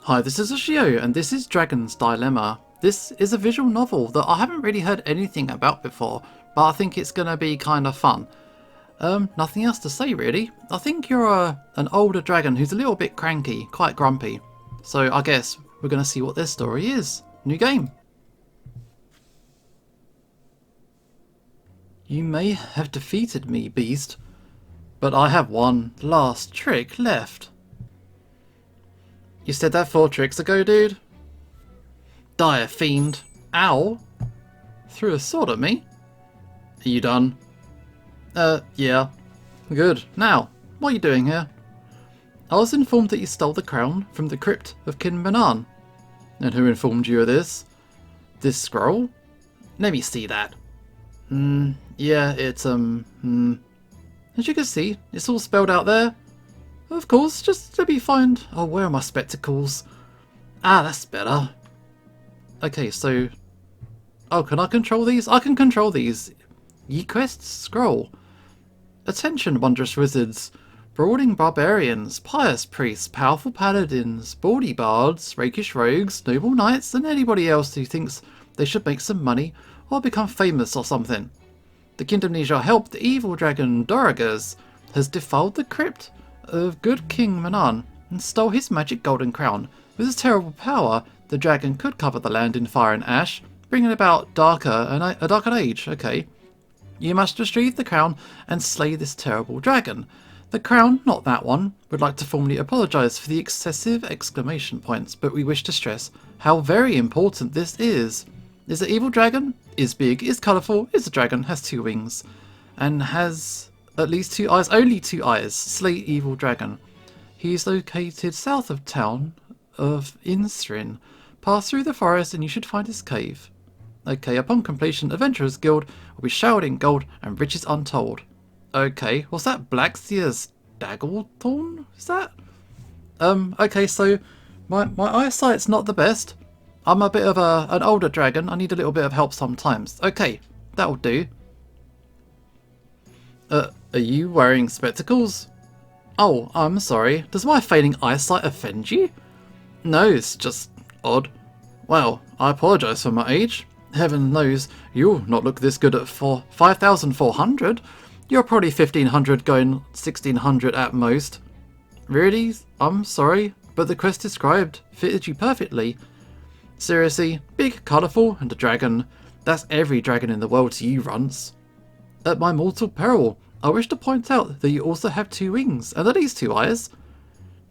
Hi, this is Ushio, and this is Dragon's Dilemma. This is a visual novel that I haven't really heard anything about before, but I think it's going to be kind of fun. Nothing else to say really. I think you're an older dragon who's a little bit cranky, quite grumpy. So I guess we're going to see what their story is. New game. You may have defeated me, beast, but I have one last trick left. You said that 4 tricks ago, dude? Dire fiend. Ow. Threw a sword at me. Are you done? Yeah. Good. Now, what are you doing here? I was informed that you stole the crown from the crypt of King Manan. And who informed you of this? This scroll? Let me see that. Yeah, it's, As you can see, it's all spelled out there. Of course, just let me find... Oh, where are my spectacles? Ah, that's better. Okay, so... Oh, can I control these? I can control these. Ye quests scroll. Attention, wondrous wizards. Brawling barbarians, pious priests, powerful paladins, baldy bards, rakish rogues, noble knights, and anybody else who thinks they should make some money or become famous or something. The kingdom needs your help. The evil dragon Dorigas has defiled the crypt of good King Manan and stole his magic golden crown. With his terrible power, the dragon could cover the land in fire and ash, bringing about a darker age. Okay. You must retrieve the crown and slay this terrible dragon. The crown, not that one, would like to formally apologise for the excessive exclamation points, but we wish to stress how very important this is. Is an evil dragon? Is big, is colourful, is a dragon, has 2 wings, and has at least 2 eyes, only 2 eyes. Slay evil dragon. He is located south of town of Instrin. Pass through the forest and you should find his cave. Okay, upon completion, Adventurers Guild will be showered in gold and riches untold. Okay, what's that? Blackseer's Dagglethorn? Is that? Okay, so my eyesight's not the best. I'm a bit of an older dragon. I need a little bit of help sometimes. Okay, that'll do. Are you wearing spectacles? Oh, I'm sorry. Does my failing eyesight offend you? No, it's just odd. Well, I apologise for my age. Heaven knows you'll not look this good at 5,400. You're probably 1,500 going 1,600 at most. Really? I'm sorry, but the quest described fitted you perfectly. Seriously, big, colourful, and a dragon. That's every dragon in the world to you, runts. At my mortal peril, I wish to point out that you also have 2 wings and at least 2 eyes.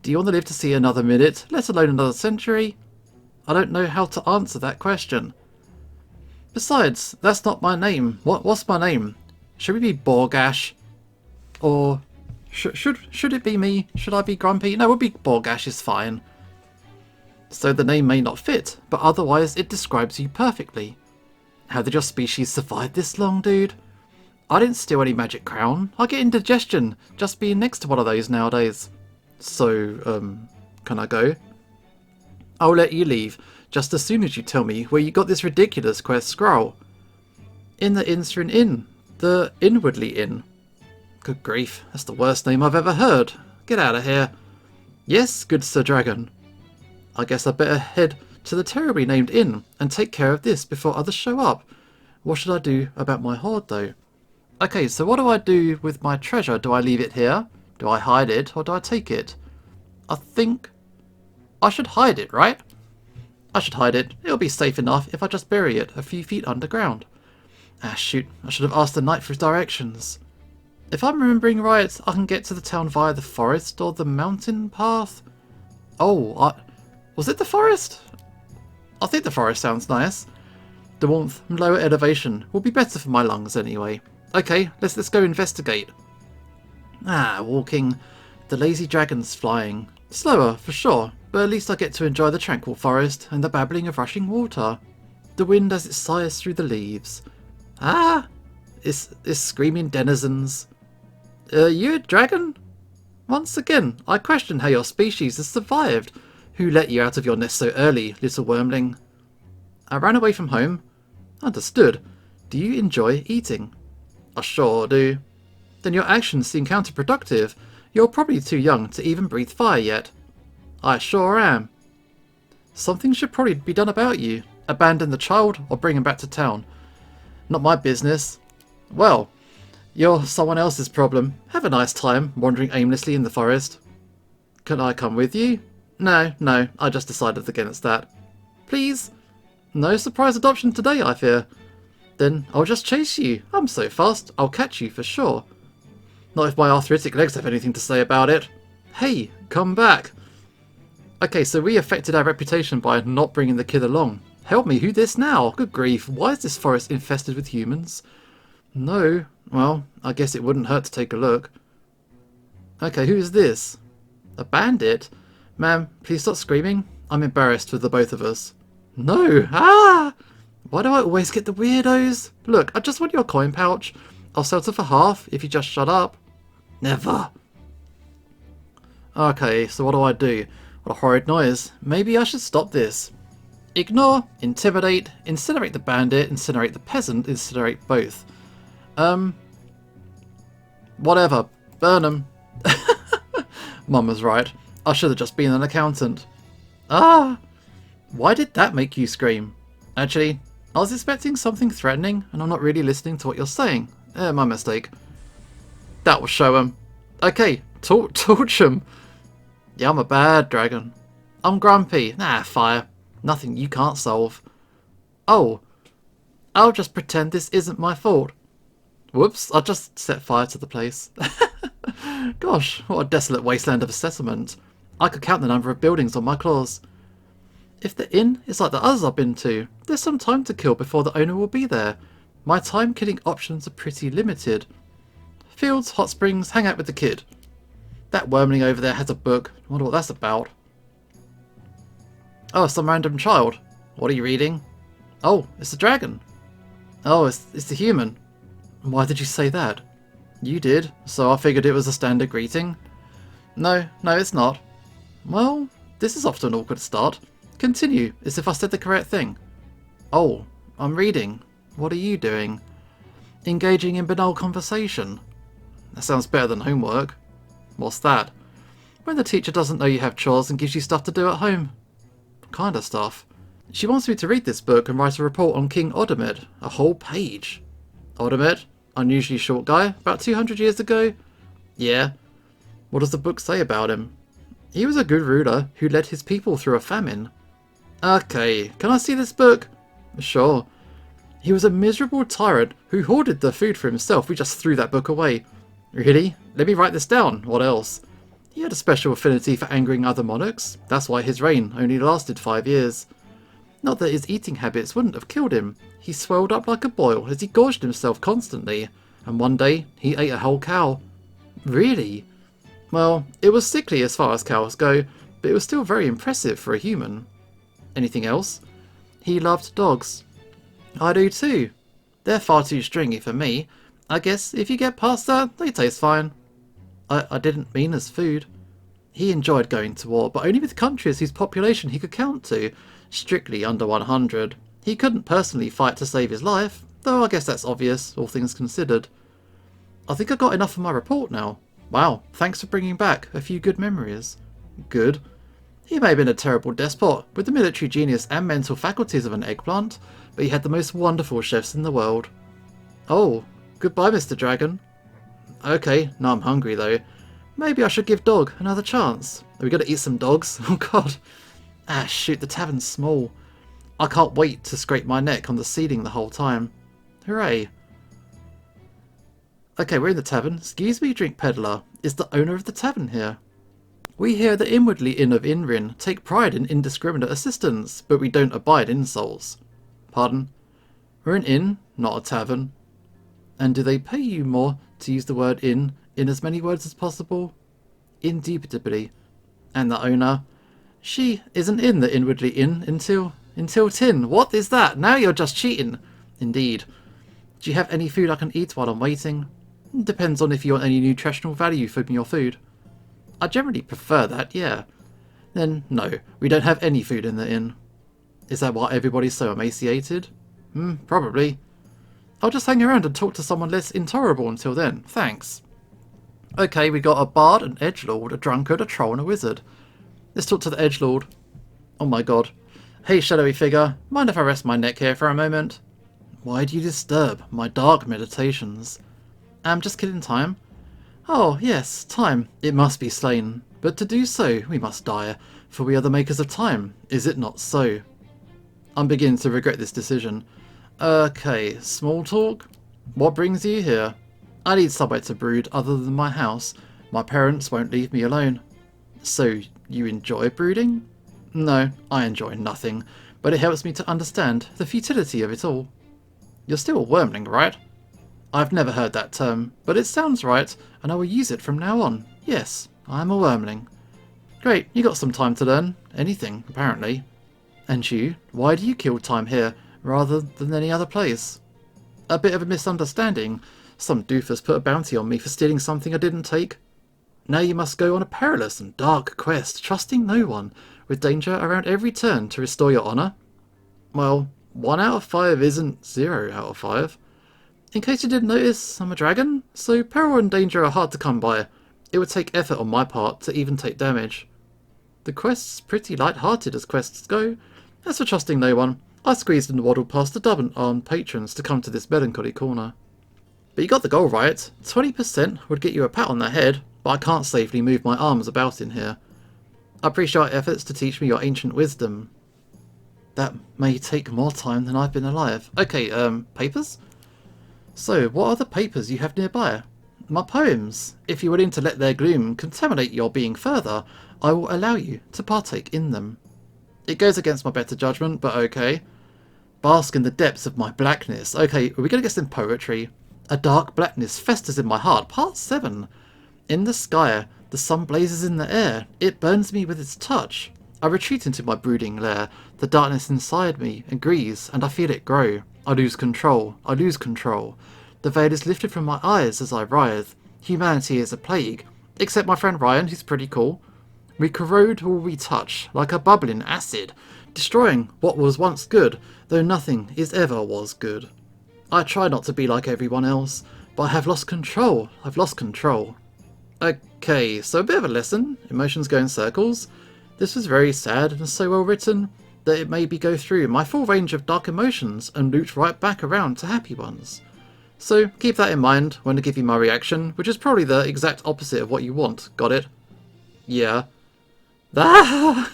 Do you want to live to see another minute, let alone another century? I don't know how to answer that question. Besides, that's not my name. What's my name? Should we be Borgash? Or should it be me? Should I be Grumpy? No, it would be Borgash is fine. So the name may not fit, but otherwise it describes you perfectly. How did your species survive this long, dude? I didn't steal any magic crown. I get indigestion just being next to one of those nowadays. So, can I go? I'll let you leave just as soon as you tell me where you got this ridiculous quest scroll. In the Instrin Inn. The Inwardly Inn. Good grief, that's the worst name I've ever heard. Get out of here. Yes, good Sir Dragon. I guess I'd better head to the terribly named inn and take care of this before others show up. What should I do about my hoard though? Okay, so what do I do with my treasure? Do I leave it here? Do I hide it or do I take it? I think I should hide it, right? I should hide it. It'll be safe enough if I just bury it a few feet underground. Ah, shoot. I should have asked the knight for his directions. If I'm remembering right, I can get to the town via the forest or the mountain path. Oh, was it the forest? I think the forest sounds nice. The warmth and lower elevation will be better for my lungs anyway. Okay, let's go investigate. Ah, walking. The lazy dragon's flying. Slower, for sure, but at least I get to enjoy the tranquil forest and the babbling of rushing water. The wind as it sighs through the leaves. Ah! It's screaming denizens. You a dragon? Once again, I question how your species has survived. Who let you out of your nest so early, little wormling? I ran away from home. Understood. Do you enjoy eating? I sure do. Then your actions seem counterproductive. You're probably too young to even breathe fire yet. I sure am. Something should probably be done about you. Abandon the child or bring him back to town. Not my business. Well, you're someone else's problem. Have a nice time wandering aimlessly in the forest. Can I come with you? No, I just decided against that. Please? No surprise adoption today, I fear. Then I'll just chase you. I'm so fast, I'll catch you for sure. Not if my arthritic legs have anything to say about it. Hey, come back. Okay, so we affected our reputation by not bringing the kid along. Help me, who this now? Good grief, why is this forest infested with humans? No. Well, I guess it wouldn't hurt to take a look. Okay, who is this? A bandit? Ma'am, please stop screaming. I'm embarrassed for the both of us. No! Ah! Why do I always get the weirdos? Look, I just want your coin pouch. I'll settle for half if you just shut up. Never. Okay, so what do? What a horrid noise. Maybe I should stop this. Ignore, intimidate, incinerate the bandit, incinerate the peasant, incinerate both. Whatever. Burn 'em. Mum was right. I should have just been an accountant. Ah! Why did that make you scream? Actually, I was expecting something threatening, and I'm not really listening to what you're saying. My mistake. That will show 'em. Okay, torch 'em. Yeah, I'm a bad dragon. I'm grumpy. Nah, fire. Nothing you can't solve. Oh. I'll just pretend this isn't my fault. Whoops, I just set fire to the place. Gosh, what a desolate wasteland of a settlement. I could count the number of buildings on my claws. If the inn is like the others I've been to, there's some time to kill before the owner will be there. My time-killing options are pretty limited. Fields, hot springs, hang out with the kid. That wormling over there has a book. I wonder what that's about. Oh, some random child. What are you reading? Oh, it's a dragon. Oh, it's a human. Why did you say that? You did, so I figured it was a standard greeting. No, it's not. Well, this is off to an awkward start. Continue, as if I said the correct thing. Oh, I'm reading. What are you doing? Engaging in banal conversation. That sounds better than homework. What's that? When the teacher doesn't know you have chores and gives you stuff to do at home. What kind of stuff? She wants me to read this book and write a report on King Odomed. A whole page. Odomed? Unusually short guy? About 200 years ago? Yeah. What does the book say about him? He was a good ruler who led his people through a famine. Okay, can I see this book? Sure. He was a miserable tyrant who hoarded the food for himself. We just threw that book away. Really? Let me write this down. What else? He had a special affinity for angering other monarchs. That's why his reign only lasted 5 years. Not that his eating habits wouldn't have killed him. He swelled up like a boil as he gorged himself constantly. And one day, he ate a whole cow. Really? Well, it was sickly as far as cows go, but it was still very impressive for a human. Anything else? He loved dogs. I do too. They're far too stringy for me. I guess if you get past that, they taste fine. I didn't mean as food. He enjoyed going to war, but only with countries whose population he could count to, strictly under 100. He couldn't personally fight to save his life, though I guess that's obvious, all things considered. I think I got enough of my report now. Wow, thanks for bringing back a few good memories. Good. He may have been a terrible despot, with the military genius and mental faculties of an eggplant, but he had the most wonderful chefs in the world. Oh, goodbye, Mr. Dragon. Okay, now I'm hungry though. Maybe I should give Dog another chance. Are we gonna eat some dogs? Oh god. Ah, shoot, the tavern's small. I can't wait to scrape my neck on the ceiling the whole time. Hooray. Okay, we're in the tavern. Excuse me, drink peddler. Is the owner of the tavern here? We here at the Inwardly Inn of Inrin take pride in indiscriminate assistance, but we don't abide insults. Pardon? We're an inn, not a tavern. And do they pay you more to use the word inn in as many words as possible? Indubitably. And the owner? She isn't in the Inwardly Inn until tin. What is that? Now you're just cheating. Indeed. Do you have any food I can eat while I'm waiting? Depends on if you want any nutritional value from your food. I generally prefer that, yeah. Then, no, we don't have any food in the inn. Is that why everybody's so emaciated? Probably. I'll just hang around and talk to someone less intolerable until then. Thanks. Okay, we got a bard, an edgelord, a drunkard, a troll, and a wizard. Let's talk to the edgelord. Oh my god. Hey, shadowy figure, mind if I rest my neck here for a moment? Why do you disturb my dark meditations? I'm just killing time. Oh, yes, time. It must be slain. But to do so, we must die, for we are the makers of time. Is it not so? I'm beginning to regret this decision. Okay, small talk? What brings you here? I need somewhere to brood other than my house. My parents won't leave me alone. So, you enjoy brooding? No, I enjoy nothing, but it helps me to understand the futility of it all. You're still a wormling, right? I've never heard that term, but it sounds right, and I will use it from now on. Yes, I'm a wormling. Great, you got some time to learn. Anything, apparently. And you, why do you kill time here, rather than any other place? A bit of a misunderstanding. Some doofus put a bounty on me for stealing something I didn't take. Now you must go on a perilous and dark quest, trusting no one, with danger around every turn to restore your honour. Well, 1 out of 5 isn't 0 out of 5. In case you didn't notice, I'm a dragon, so peril and danger are hard to come by. It would take effort on my part to even take damage. The quest's pretty light-hearted as quests go. As for trusting no one, I squeezed and waddled past the double-armed patrons to come to this melancholy corner. But you got the goal right. 20% would get you a pat on the head, but I can't safely move my arms about in here. I appreciate your efforts to teach me your ancient wisdom. That may take more time than I've been alive. Okay, papers? So, what are the papers you have nearby? My poems. If you're willing to let their gloom contaminate your being further, I will allow you to partake in them. It goes against my better judgment, but okay. Bask in the depths of my blackness. Okay, are we going to get some poetry? A dark blackness festers in my heart. Part 7. In the sky, the sun blazes in the air. It burns me with its touch. I retreat into my brooding lair. The darkness inside me agrees, and I feel it grow. I lose control. I lose control. The veil is lifted from my eyes as I writhe. Humanity is a plague. Except my friend Ryan, who's pretty cool. We corrode all we touch, like a bubbling acid, destroying what was once good, though nothing is ever was good. I try not to be like everyone else, but I have lost control. I've lost control. Okay, so a bit of a lesson. Emotions go in circles. This was very sad and so well written that it made me go through my full range of dark emotions and loop right back around to happy ones. So keep that in mind when I give you my reaction, which is probably the exact opposite of what you want. Got it? Yeah. Ah!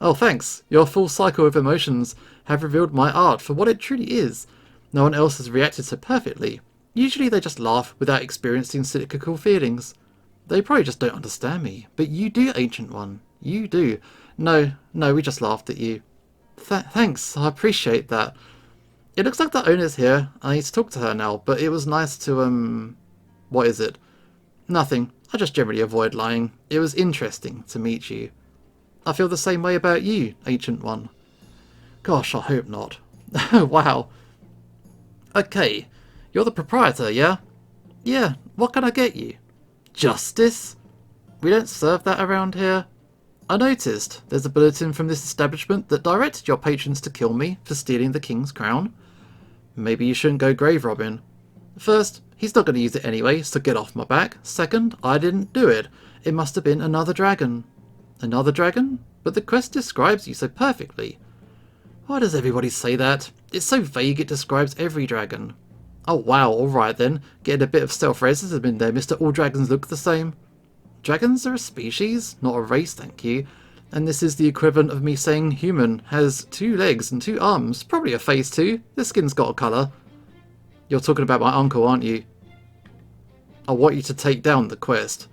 Oh, thanks. Your full cycle of emotions have revealed my art for what it truly is. No one else has reacted so perfectly. Usually they just laugh without experiencing cyclical feelings. They probably just don't understand me. But you do, Ancient One. You do. No, we just laughed at you. Thanks, I appreciate that. It looks like the owner's here. I need to talk to her now, but it was nice to, What is it? Nothing. I just generally avoid lying. It was interesting to meet you. I feel the same way about you, Ancient One. Gosh, I hope not. Oh, wow. Okay, you're the proprietor, yeah? Yeah, what can I get you? Justice? We don't serve that around here. I noticed there's a bulletin from this establishment that directed your patrons to kill me for stealing the king's crown. Maybe you shouldn't go grave robbing. First, he's not going to use it anyway, so get off my back. Second, I didn't do it. It must have been another dragon. Another dragon? But the quest describes you so perfectly. Why does everybody say that? It's so vague it describes every dragon. Oh wow, alright then. Getting a bit of self-racism in there, Mr. All Dragons Look the Same. Dragons are a species, not a race, thank you. And this is the equivalent of me saying human has 2 legs and 2 arms, probably a face too. The skin's got a colour. You're talking about my uncle, aren't you? I want you to take down the quest.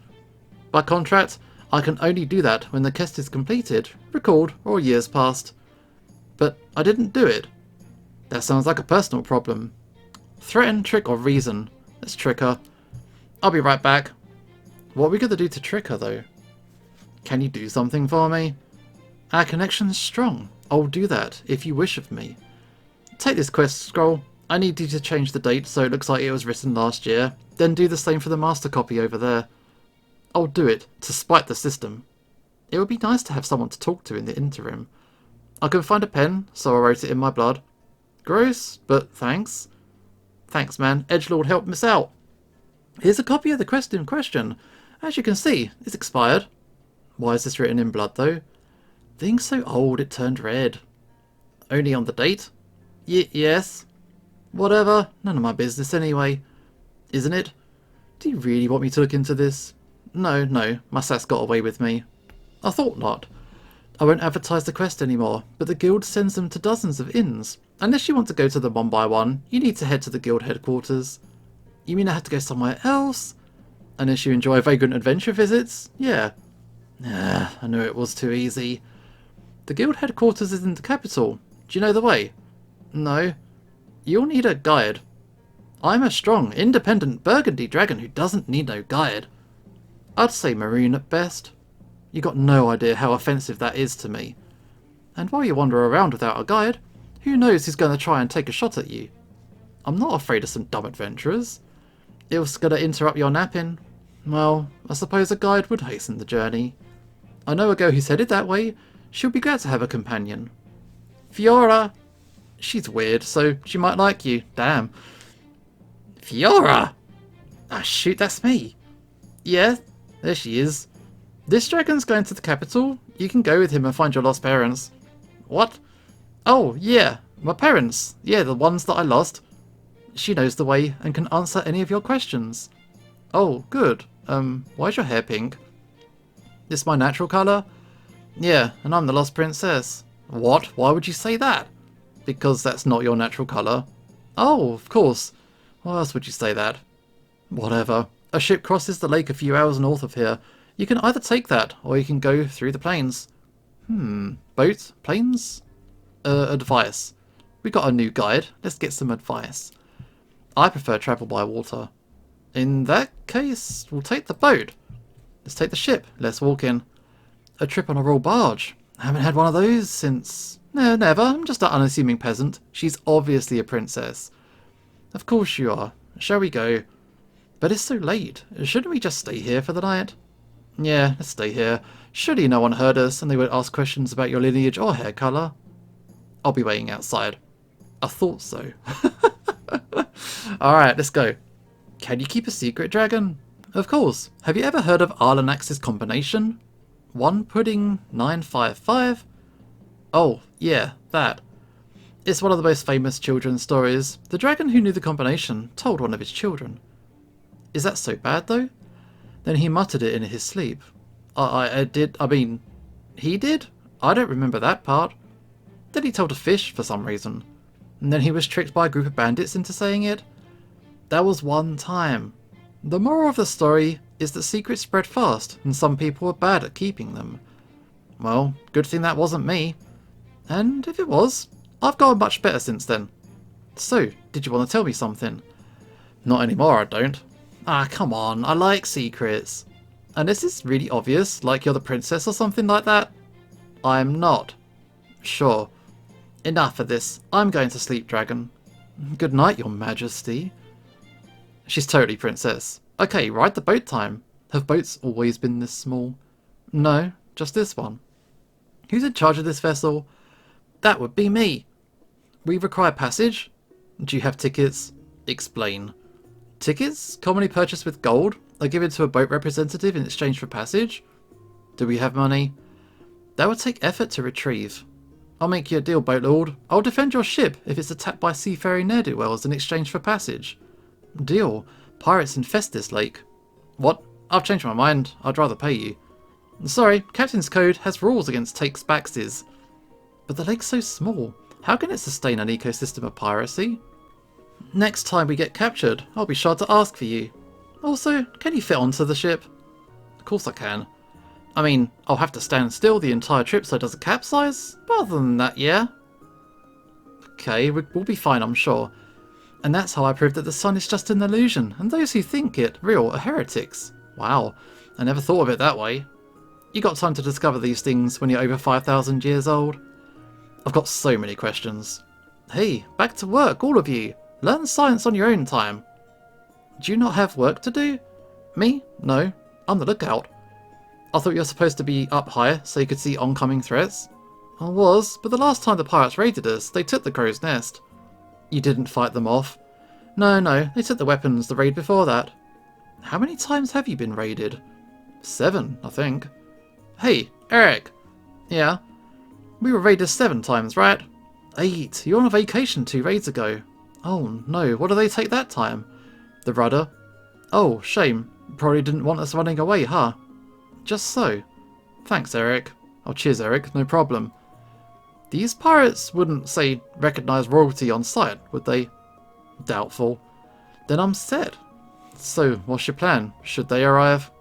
By contract, I can only do that when the quest is completed, recalled, or years past. But I didn't do it. That sounds like a personal problem. Threaten, trick, or reason. Let's trick her. I'll be right back. What are we going to do to trick her, though? Can you do something for me? Our connection's strong. I'll do that, if you wish of me. Take this quest scroll. I need you to change the date so it looks like it was written last year. Then do the same for the master copy over there. I'll do it, to spite the system. It would be nice to have someone to talk to in the interim. I couldn't find a pen, so I wrote it in my blood. Gross, but thanks. Thanks, man. Edgelord helped miss out. Here's a copy of the quest in question. As you can see, it's expired. Why is this written in blood, though? The ink's so old it turned red. Only on the date? Yes. Whatever, none of my business anyway. Isn't it? Do you really want me to look into this? No, my sass got away with me. I thought not. I won't advertise the quest anymore, but the guild sends them to dozens of inns. Unless you want to go to them one by one, you need to head to the guild headquarters. You mean I have to go somewhere else? Unless you enjoy vagrant adventure visits? Yeah. I knew it was too easy. The guild headquarters is in the capital. Do you know the way? No. You'll need a guide. I'm a strong, independent Burgundy dragon who doesn't need no guide. I'd say maroon at best. You got no idea how offensive that is to me. And while you wander around without a guide, who knows who's going to try and take a shot at you? I'm not afraid of some dumb adventurers. It was going to interrupt your napping. Well, I suppose a guide would hasten the journey. I know a girl who's headed that way. She'll be glad to have a companion. Fiora! She's weird, so she might like you. Damn. Fiora! Ah, shoot, that's me. Yeah, there she is. This dragon's going to the capital. You can go with him and find your lost parents. What? Oh, yeah, my parents. Yeah, the ones that I lost. She knows the way and can answer any of your questions. Oh, good. Why's your hair pink? It's my natural colour? Yeah, and I'm the lost princess. What? Why would you say that? Because that's not your natural colour. Oh, of course. Why else would you say that? Whatever. A ship crosses the lake a few hours north of here. You can either take that, or you can go through the plains. Boat? Plains? Advice. We got a new guide. Let's get some advice. I prefer travel by water. In that case, we'll take the boat. Let's take the ship. Let's walk in. A trip on a royal barge. I haven't had one of those since... No, never. I'm just an unassuming peasant. She's obviously a princess. Of course you are. Shall we go? But it's so late. Shouldn't we just stay here for the night? Yeah, let's stay here. Surely no one heard us and they would ask questions about your lineage or hair colour. I'll be waiting outside. I thought so. Alright, let's go. Can you keep a secret, dragon? Of course. Have you ever heard of Arlanax's combination? 1 pudding 955? Oh, yeah, that. It's one of the most famous children's stories. The dragon who knew the combination told one of his children. Is that so bad, though? Then he muttered it in his sleep. He did? I don't remember that part. Then he told a fish for some reason. And then he was tricked by a group of bandits into saying it. That was one time. The moral of the story is that secrets spread fast, and some people are bad at keeping them. Well, good thing that wasn't me. And if it was, I've gotten much better since then. So, did you want to tell me something? Not anymore, I don't. Ah, come on, I like secrets. Unless it's really obvious, like you're the princess or something like that. I'm not. Sure. Enough of this. I'm going to sleep, dragon. Good night, your majesty. She's totally princess. Okay, ride the boat time. Have boats always been this small? No, just this one. Who's in charge of this vessel? That would be me. We require passage? Do you have tickets? Explain. Tickets, commonly purchased with gold, are given to a boat representative in exchange for passage. Do we have money? That would take effort to retrieve. I'll make you a deal, boat lord. I'll defend your ship if it's attacked by seafaring ne'er-do-wells in exchange for passage. Deal. Pirates infest this lake. What? I've changed my mind. I'd rather pay you. Sorry, Captain's Code has rules against takes-backses. But the lake's so small. How can it sustain an ecosystem of piracy? Next time we get captured, I'll be sure to ask for you. Also, can you fit onto the ship? Of course I can. I mean, I'll have to stand still the entire trip so it doesn't capsize, but other than that, yeah. Okay, we'll be fine, I'm sure. And that's how I prove that the sun is just an illusion, and those who think it real are heretics. Wow, I never thought of it that way. You got time to discover these things when you're over 5,000 years old? I've got so many questions. Hey, back to work, all of you. Learn science on your own time. Do you not have work to do? Me? No. I'm the lookout. I thought you were supposed to be up higher so you could see oncoming threats. I was, but the last time the pirates raided us, they took the crow's nest. You didn't fight them off? No, they took the weapons the raid before that. How many times have you been raided? 7, I think. Hey, Eric. Yeah? We were raided 7 times, right? 8. You're on a vacation 2 raids ago. Oh no, what do they take that time? The rudder. Oh, shame. Probably didn't want us running away, huh? Just so. Thanks, Eric. Oh, cheers, Eric. No problem. These pirates wouldn't, say, recognize royalty on sight, would they? Doubtful. Then I'm set. So, what's your plan? Should they arrive?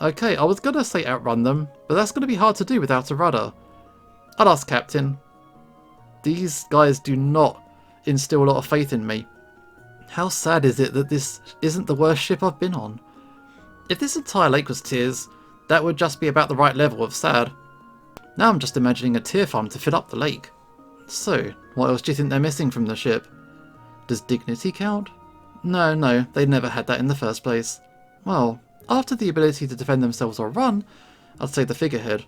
Okay, I was gonna say outrun them, but that's gonna be hard to do without a rudder. I'll ask Captain. These guys do not instill a lot of faith in me. How sad is it that this isn't the worst ship I've been on? If this entire lake was tears, that would just be about the right level of sad. Now I'm just imagining a tear farm to fill up the lake. So, what else do you think they're missing from the ship? Does dignity count? No, they never had that in the first place. Well, after the ability to defend themselves or run, I'd say the figurehead.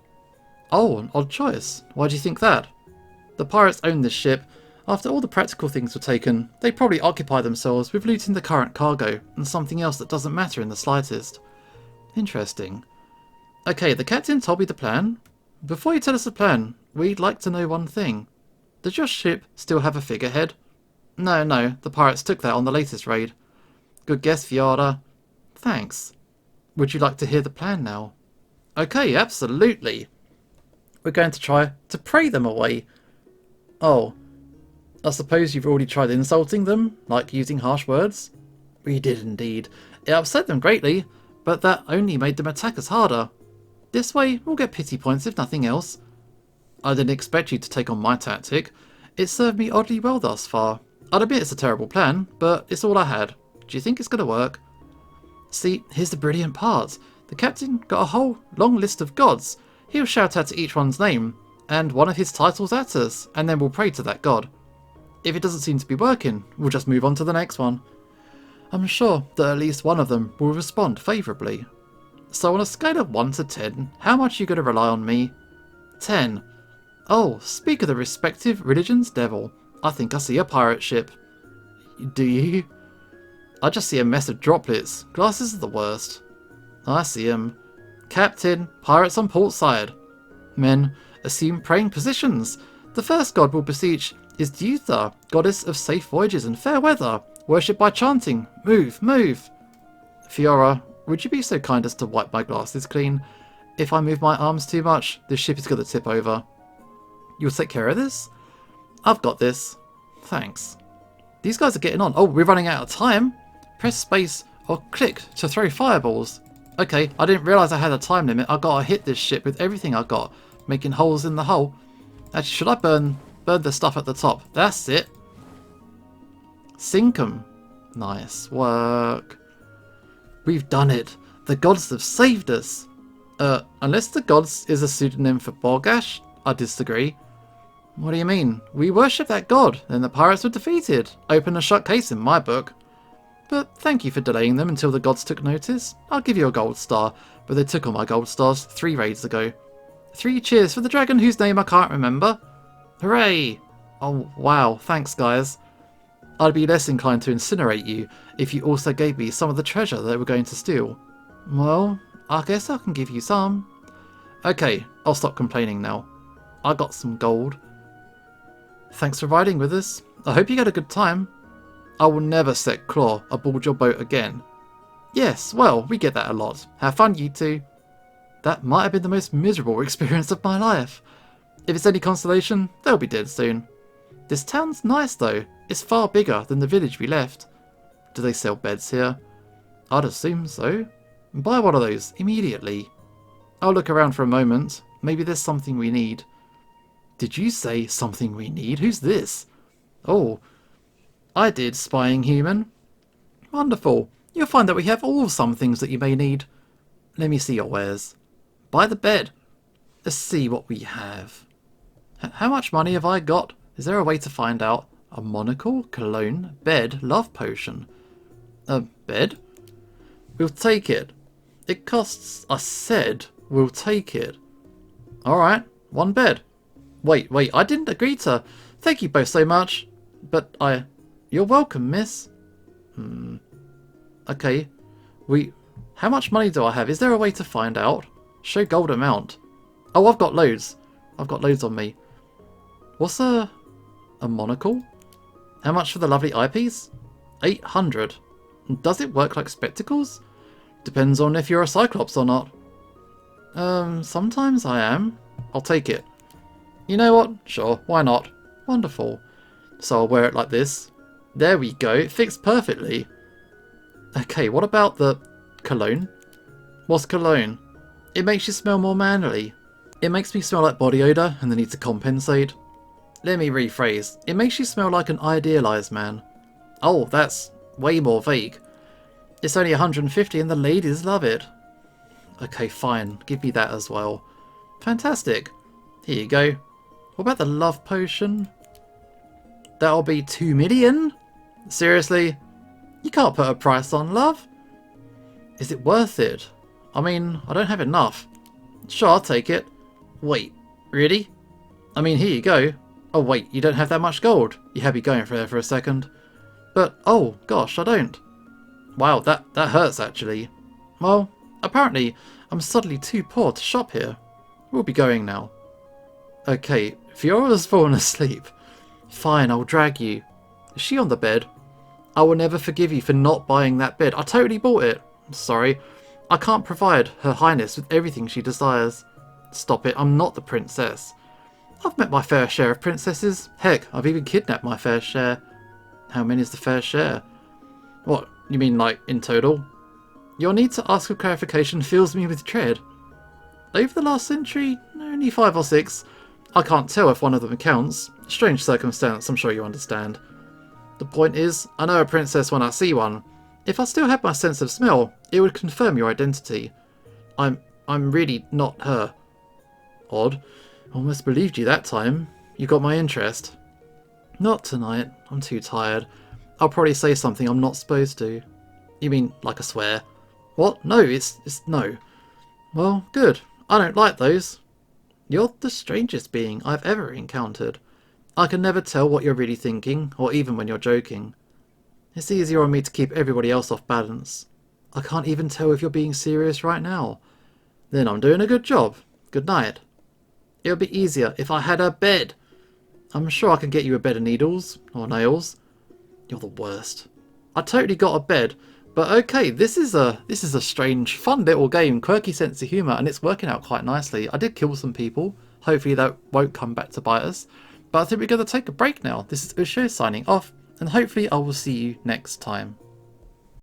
Oh, an odd choice. Why do you think that? The pirates owned this ship. After all the practical things were taken, they probably occupy themselves with looting the current cargo and something else that doesn't matter in the slightest. Interesting. Okay, the captain told me the plan. Before you tell us the plan, we'd like to know one thing. Does your ship still have a figurehead? No, the pirates took that on the latest raid. Good guess, Fiora. Thanks. Would you like to hear the plan now? Okay, absolutely. We're going to try to pray them away. Oh, I suppose you've already tried insulting them, like using harsh words? We did indeed. It upset them greatly, but that only made them attack us harder. This way, we'll get pity points if nothing else. I didn't expect you to take on my tactic. It served me oddly well thus far. I'd admit it's a terrible plan, but it's all I had. Do you think it's going to work? See, here's the brilliant part. The captain got a whole long list of gods. He'll shout out to each one's name, and one of his titles at us, and then we'll pray to that god. If it doesn't seem to be working, we'll just move on to the next one. I'm sure that at least one of them will respond favourably. So on a scale of 1 to 10, how much are you going to rely on me? 10. Oh, speak of the respective religion's devil. I think I see a pirate ship. Do you? I just see a mess of droplets. Glasses are the worst. I see 'em. Captain, pirates on port side. Men, assume praying positions. The first god we'll beseech is Deutha, goddess of safe voyages and fair weather, worshipped by chanting, move, move. Fiora, would you be so kind as to wipe my glasses clean? If I move my arms too much, this ship is going to tip over. You'll take care of this? I've got this. Thanks. These guys are getting on. Oh, we're running out of time. Press space or click to throw fireballs. Okay, I didn't realise I had a time limit. I gotta hit this ship with everything I got, making holes in the hull. Actually, should I burn the stuff at the top? That's it. Sink 'em. Nice work. We've done it. The gods have saved us. Unless the gods is a pseudonym for Borgash, I disagree. What do you mean? We worship that god, then the pirates were defeated. Open and shut case in my book. But thank you for delaying them until the gods took notice. I'll give you a gold star, but they took all my gold stars 3 raids ago. 3 cheers for the dragon whose name I can't remember. Hooray! Oh wow, thanks guys. I'd be less inclined to incinerate you if you also gave me some of the treasure they were going to steal. Well, I guess I can give you some. Okay, I'll stop complaining now. I got some gold. Thanks for riding with us. I hope you had a good time. I will never set claw aboard your boat again. Yes, well, we get that a lot. Have fun, you two. That might have been the most miserable experience of my life. If it's any consolation, they'll be dead soon. This town's nice though. It's far bigger than the village we left. Do they sell beds here? I'd assume so. Buy one of those immediately. I'll look around for a moment. Maybe there's something we need. Did you say something we need? Who's this? Oh, I did, spying human. Wonderful. You'll find that we have all some things that you may need. Let me see your wares. Buy the bed. Let's see what we have. How much money have I got? Is there a way to find out? A monocle, cologne, bed, love potion. A bed? We'll take it. It costs... I said we'll take it. Alright, 1 bed. Wait, I didn't agree to... Thank you both so much. But You're welcome, miss. Okay. How much money do I have? Is there a way to find out? Show gold amount. Oh, I've got loads. I've got loads on me. What's a A monocle? How much for the lovely eyepiece? 800. Does it work like spectacles? Depends on if you're a Cyclops or not. Sometimes I am. I'll take it. You know what? Sure, why not? Wonderful. So I'll wear it like this. There we go, it fits perfectly. Okay, what about the cologne? What's cologne? It makes you smell more manly. It makes me smell like body odour and the need to compensate. Let me rephrase. It makes you smell like an idealised man. Oh, that's way more vague. It's only 150 and the ladies love it. Okay, fine. Give me that as well. Fantastic. Here you go. What about the love potion? That'll be 2 million? Seriously? You can't put a price on love? Is it worth it? I mean, I don't have enough. Sure, I'll take it. Wait, really? I mean, here you go. Oh wait, you don't have that much gold. You had me going for there for a second. But, oh gosh, I don't. Wow, that hurts actually. Well, apparently I'm suddenly too poor to shop here. We'll be going now. Okay, Fiora's fallen asleep. Fine, I'll drag you. Is she on the bed? I will never forgive you for not buying that bed. I totally bought it. Sorry. I can't provide Her Highness with everything she desires. Stop it, I'm not the princess. I've met my fair share of princesses. Heck, I've even kidnapped my fair share. How many is the fair share? What, you mean like in total? Your need to ask for clarification fills me with dread. Over the last century, only 5 or 6. I can't tell if one of them counts. Strange circumstance, I'm sure you understand. The point is, I know a princess when I see one. If I still had my sense of smell, it would confirm your identity. I'm really not her. Odd. Almost believed you that time. You got my interest. Not tonight. I'm too tired. I'll probably say something I'm not supposed to. You mean like a swear? What? No, it's no. Well, good. I don't like those. You're the strangest being I've ever encountered. I can never tell what you're really thinking, or even when you're joking. It's easier on me to keep everybody else off balance. I can't even tell if you're being serious right now. Then I'm doing a good job. Good night. It would be easier if I had a bed. I'm sure I can get you a bed of needles, or nails. You're the worst. I totally got a bed, but okay, this is a strange, fun little game, quirky sense of humour, and it's working out quite nicely. I did kill some people. Hopefully that won't come back to bite us. But I think we're going to take a break now. This is Usho signing off, and hopefully I will see you next time.